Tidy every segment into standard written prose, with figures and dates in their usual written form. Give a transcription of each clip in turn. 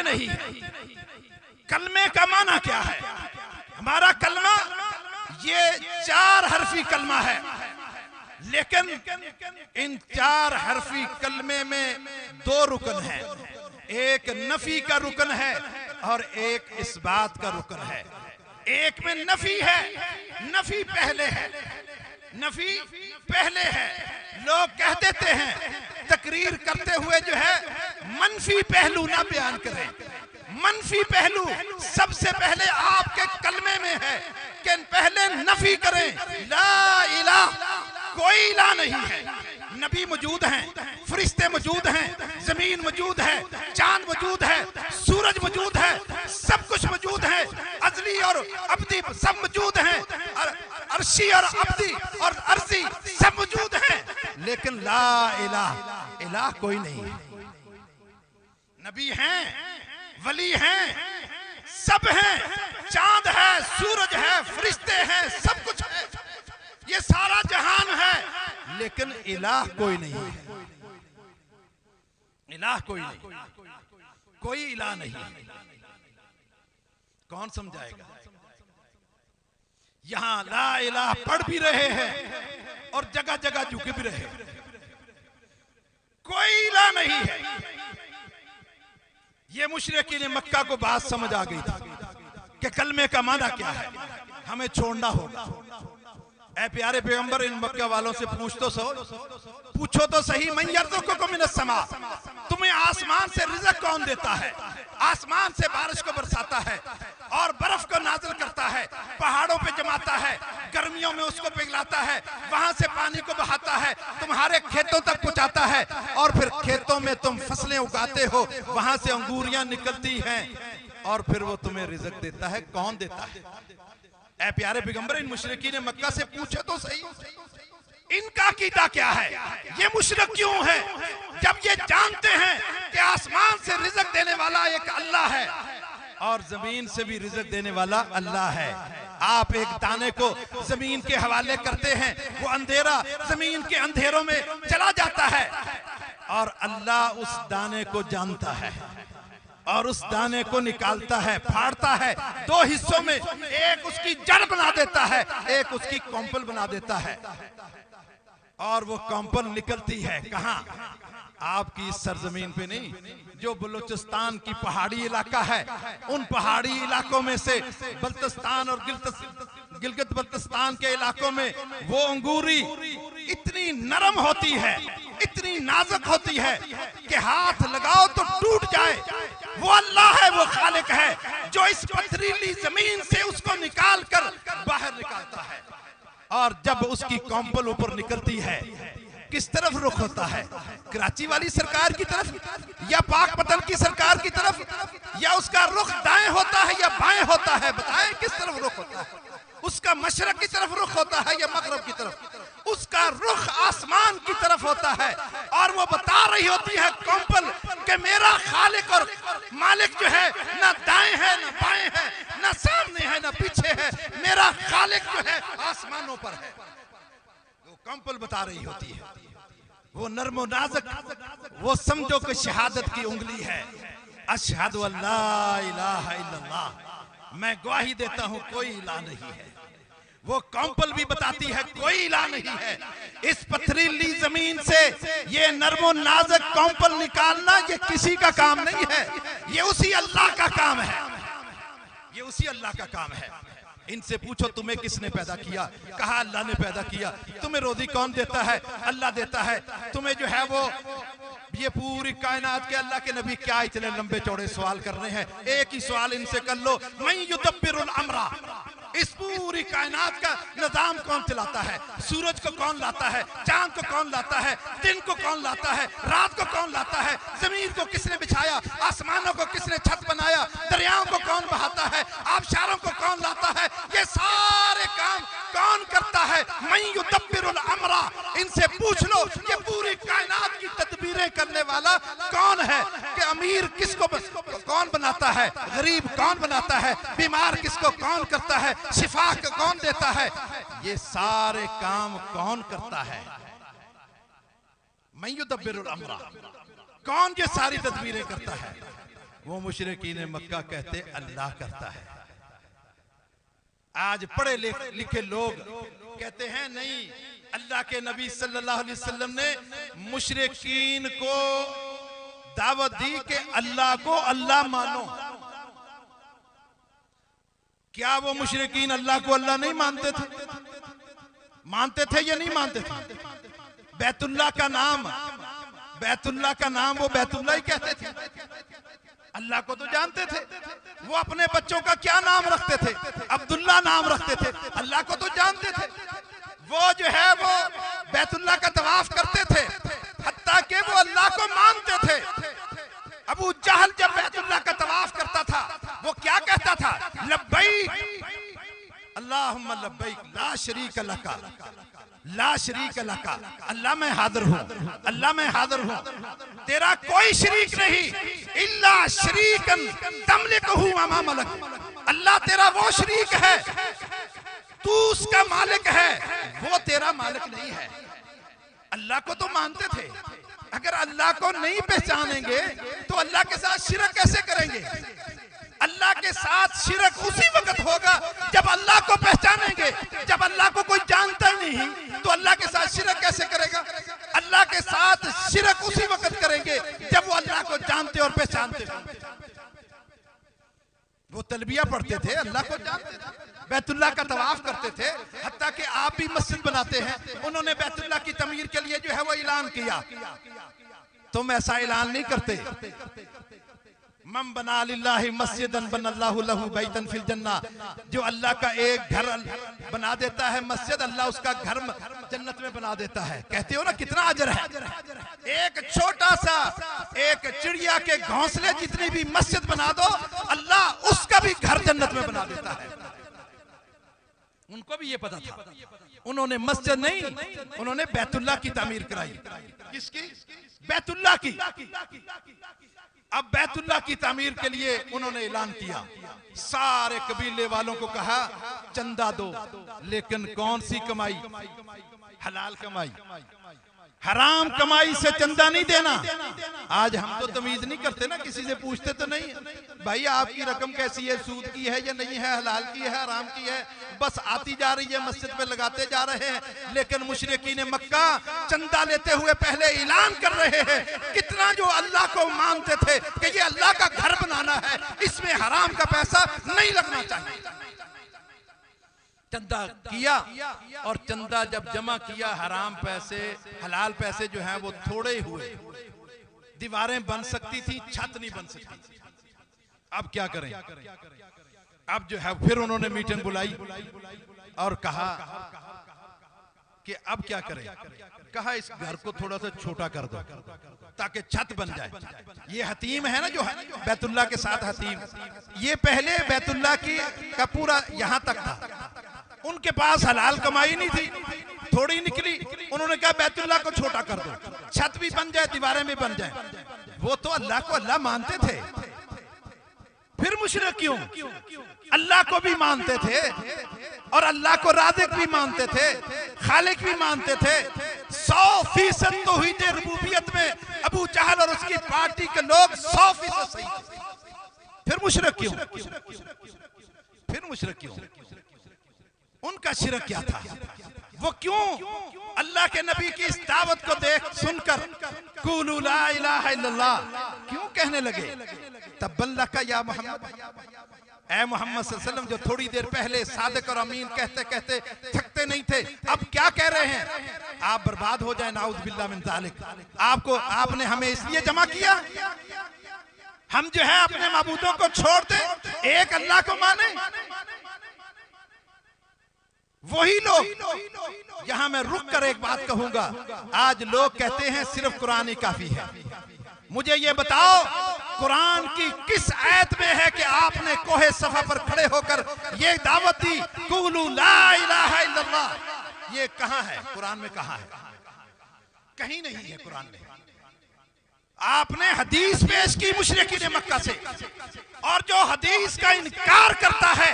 नहीं है। कलमे का माना क्या है? हमारा कलमा ये 4 हरफी कलमा है, लेकिन इन 4 हरफी कलमे में 2 रुकन है। एक नफी का रुकन है और एक इस बात का रुकन है। एक में नफी है, नफी पहले है, नफी पहले है। लोग कह देते हैं तकरीर करते हुए जो है मनफी पहलू ना बयान करें। मनफी पहलू सबसे पहले आपके कलमे में है कि पहले नफी करें, ला इलाह, कोई इलाह नहीं है। नबी मौजूद हैं, फरिश्ते मौजूद हैं, जमीन मौजूद है, चांद मौजूद है, सूरज मौजूद है, सब कुछ मौजूद है, अजली और अब्दी सब मौजूद हैं, अर्शी और अब्दी और अर्जी सब मौजूद हैं, लेकिन ला इलाह, इलाह कोई नहीं है। नबी हैं, वली हैं, सब हैं, चांद है, सूरज है, फरिश्ते हैं, सब कुछ है, ये सारा जहान है, लेकिन इलाह कोई नहीं है। इलाह कोई नहीं, कोई इलाह नहीं। कौन समझाएगा? यहां ला इलाह पढ़ भी रहे हैं और जगह जगह झुके भी रहे, कोई इलाह नहीं है। ये मुशरिकीन मक्का को बात समझ आ गई थी कि कलमे का माना क्या है, हमें छोड़ना होगा। ऐ प्यारे पैगंबर, इन मक्का वालों से पूछो तो सही, मन यर्ज़ुकुकुम मिनस समा, तुम्हें आसमान से रिज़्क़ कौन देता है? आसमान से बारिश को बरसाता है और बर्फ को नाज़िल करता है, पहाड़ों पे जमाता है, गर्मियों में उसको पिघलाता है, वहां से पानी को बहाता है, तुम्हारे खेतों तक पहुंचाता है, और फिर खेतों में तुम फसलें उगाते हो, वहां से अंगूरियां निकलती हैं, और फिर वो तुम्हें रिज़्क़ देता है। कौन देता है? ऐ प्यारे पैगंबर, इन मुशरिकीन मक्का से पूछो तो सही, इनका अकीदा क्या है? ये मुशरिक क्यों है जब ये जानते हैं कि आसमान से रिज़्क़ देने वाला एक अल्लाह है और जमीन से भी रिज़्क़ देने वाला अल्लाह है। आप एक दाने को जमीन के हवाले करते हैं, वो अंधेरा जमीन के अंधेरों में चला जाता है, और अल्लाह उस दाने को जानता है और उस दाने को निकालता है, फाड़ता है 2 हिस्सों में, एक उसकी जड़ बना देता है, एक उसकी कॉम्पल बना देता है, और वो कॉम्पल निकलती है कहां? आपकी इस सरजमीन पे नहीं, जो बलूचिस्तान की पहाड़ी इलाका है, उन पहाड़ी इलाकों में से बल्तिस्तान और गिलगित बल्तिस्तान के इलाकों में वो अंगूरी इतनी नरम होती है, इतनी नाजुक होती है कि हाथ लगाओ तो टूट जाए। वो अल्लाह है, वो खालिक है, जो इस पथरीली जमीन से उसको निकाल कर बाहर निकालता है, और जब उसकी कॉम्पल ऊपर निकलती है, किस तरफ रुख होता है? कराची वाली सरकार की तरफ या पाकपतन की सरकार की तरफ, या उसका रुख दाएं होता है या बाएं होता है? बताएं किस तरफ रुख होता है? उसका मशरक की तरफ रुख होता है या मगरब की तरफ? उसका रुख आसमान की तरफ होता है, और वो बता रही होती है कॉम्पल कि मेरा खालिक और मालिक जो है ना दाएं है ना बाएं है, ना सामने है ना पीछे है, मेरा खालिक जो है आसमानों पर है। वो कॉम्पल बता रही होती है, वो नर्मो नाज़ुक, वो समझो कि शहादत की उंगली है, अशहदु अल्ला इलाहा इल्लल्लाह, मैं गवाही देता हूं कोई इलाह नहीं है। वो कॉम्पल भी बताती है कोई इलाह नहीं है। इस पथरीली जमीन से ये नर्मो नाज़ुक कॉम्पल निकालना ये किसी का काम नहीं है, ये उसी अल्लाह का काम है, ये उसी अल्लाह का काम है। इनसे पूछो तुम्हें किसने पैदा किया? कहा अल्लाह ने पैदा किया। तुम्हें रोजी कौन देता है? अल्लाह देता है। तुम्हें जो है वो ये पूरी कायनात के अल्लाह के नबी क्या इतने लंबे चौड़े सवाल कर रहे हैं? एक ही सवाल इनसे कर लो, मैं युदब्बिरुल अम्रा, इस पूरी कायनात का निजाम कौन चलाता है? सूरज को कौन लाता है? चांद को कौन लाता है? दिन को कौन लाता है? रात को कौन लाता है? जमीन को किसने बिछाया? आसमानों को किसने छत बनाया? दरियाओं को कौन बहाता है? आबशारों को कौन लाता है? ये सारे काम कौन करता है? मैं युदब्बिरुल अम्रा, इनसे पूछ लो ये पूरी कायनात की तदबीरें करने वाला कौन है? कि अमीर किसको कौन बनाता है? गरीब कौन बनाता है? बीमार किसको कौन करता है? शिफा को कौन देता है? ये सारे काम कौन करता है? मैं युदब्बिरुल अम्रा, कौन ये सारी तदबीरें करता है? वो मुशरिकीन मक्का कहते अल्लाह करता है। आज पढ़े लिखे लोग कहते हैं नहीं, अल्लाह के नबी सल्लल्लाहु अलैहि वसल्लम ने मुशरिकीन को दावत दी कि अल्लाह को अल्लाह मानो। क्या वो मुशरिकीन अल्लाह को अल्लाह नहीं मानते थे? मानते थे या नहीं मानते थे? बैतुल्लाह का नाम वो बैतुल्लाह ही कहते थे। अल्लाह को तो जानते थे। वो अपने बच्चों का क्या नाम रखते थे? अब्दुल्ला नाम रखते थे। अल्लाह को तो जानते थे। वो जो है वो बैतुल्लाह का तवाफ करते थे, हत्ता कि वो अल्लाह को मानते थे। अबू जहल जब बैतुल्लाह का तवाफ करता था वो क्या कहता था? लब्बैक अल्लाहुम्मा लब्बैक ला शरीक लका, ला शरीक लका। अल्लाह मैं हाजिर हूँ, अल्लाह मैं हाजिर हूँ, तेरा कोई शरीक नहीं। इल्ला शरीकन तमलिकहु व मा मलक। अल्लाह तेरा वो शरीक है, तू उसका मालिक है, वो तेरा मालिक नहीं है। अल्लाह को तो मानते थे। अगर अल्लाह को नहीं पहचानेंगे तो अल्लाह के साथ शिरक कैसे करेंगे? अल्लाह के साथ शिरक उसी वक्त होगा जब अल्लाह को पहचानेंगे। जब अल्लाह को कोई जानता ही नहीं तो अल्लाह के साथ शिरक कैसे करेगा? अल्लाह के साथ शिरक उसी वक्त करेंगे जब वो अल्लाह को जानते और पहचानते। वो तलबिया पढ़ते थे, अल्लाह को जानते थे, बैतुल्लाह का तवाफ करते थे, हत्ता कि आप भी मस्जिद बनाते हैं। उन्होंने बैतुल्लाह की तमीर के लिए जो है वो ऐलान किया। तुम ऐसा ऐलान नहीं करते। मम बना लिल्लाहि मस्जिदन बनल्लाहु लहु बैतन फिल जन्ना। जो अल्लाह का एक घर बना देता है मस्जिद, अल्लाह उसका घर जन्नत में बना देता है। कहते हो ना कितना अजर है। एक छोटा सा एक चिड़िया के घोंसले जितनी भी मस्जिद बना दो, अल्लाह उसका भी घर जन्नत में बना देता है। उनको भी ये पता था। उन्होंने मस्जिद नहीं, उन्होंने बैतुल्लाह की तामीर कराई। किसकी? बैतुल्लाह की। अब बैतुल्लाह की तामीर के लिए उन्होंने ऐलान किया। सारे कबीले वालों को कहा चंदा दो, लेकिन कौन सी कमाई? हलाल कमाई। हराम कमाई से चंदा नहीं देना। आज हम तो तमीज नहीं करते ना, किसी से पूछते तो नहीं भाई आपकी रकम कैसी है, सूद की है या नहीं है, हलाल की है, हराम की है, बस आती जा रही है, मस्जिद पे लगाते जा रहे हैं। लेकिन मुशरिकीन मक्का चंदा लेते हुए पहले ऐलान कर रहे हैं कितना जो अल्लाह को मानते थे कि ये अल्लाह का घर बनाना है, इसमें हराम का पैसा नहीं लगना चाहिए। चंदा किया और चंदा जब जमा किया, हराम पैसे हलाल पैसे जो हैं वो थोड़े हुए। दीवारें बन सकती थी, छत नहीं बन सकती। अब क्या करें? अब जो है फिर उन्होंने मीटिंग बुलाई और कहा कि अब क्या करें? कहा इस घर को थोड़ा सा छोटा कर दो ताकि छत बन जाए। ये हतीम है ना जो बैतुल्लाह के साथ हतीम, ये पहले बैतुल्लाह की का पूरा यहां तक था। उनके पास हलाल कमाई नहीं थी, थोड़ी निकली। उन्होंने कहा बैतुल्लाह को छोटा कर दो, छत भी बन जाए, दीवारें भी बन जाए। वो तो अल्लाह को अल्लाह मानते थे। फिर मुशरिक क्यों? अल्लाह को भी मानते थे और अल्लाह को राज़िक भी मानते थे, खालिक भी मानते थे। 100% तौहीद रुबूबियत में अबू जहल और उसकी पार्टी के लोग 100% सही थे। फिर मुशरिक क्यों? फिर मुशरिक क्यों? उनका शिरक क्या था? वो क्यों अल्लाह के नबी की इस दावत को देख सुनकर कुलू ला इलाहा इल्लल्लाह क्यों कहने लगे? तब्बन लका या मोहम्मद, ऐ मोहम्मद सल्लल्लाहु अलैहि वसल्लम, जो थोड़ी देर पहले सादिक और अमीन कहते कहते थकते नहीं थे, अब क्या कह रहे हैं? आप बर्बाद हो जाए, नाउज़ बिल्लाह मिन ज़ालिक। आपने हमें इसलिए जमा किया हम जो है अपने माबूदों को छोड़ दे, एक अल्लाह को माने। वही लोग, यहां मैं रुक कर एक बात कहूंगा, आज लोग कहते हैं सिर्फ कुरान ही काफी है। मुझे ये बताओ कुरान की किस आयत में है कि आपने कोहे सफा पर खड़े होकर ये दावत दी कुलू ला इलाहा इल्लल्लाह? ये कहां है कुरान में? कहां है? कहीं नहीं है कुरान में। आपने हदीस पेश की मुशरिकीन मक्का से, और जो हदीस का इनकार करता है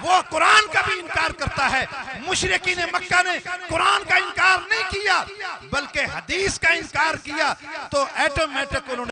वो कुरान का भी इनकार करता है। मुशरिकीन मक्का ने कुरान का इनकार नहीं किया बल्कि हदीस का इनकार किया, तो ऑटोमेटिक उन्होंने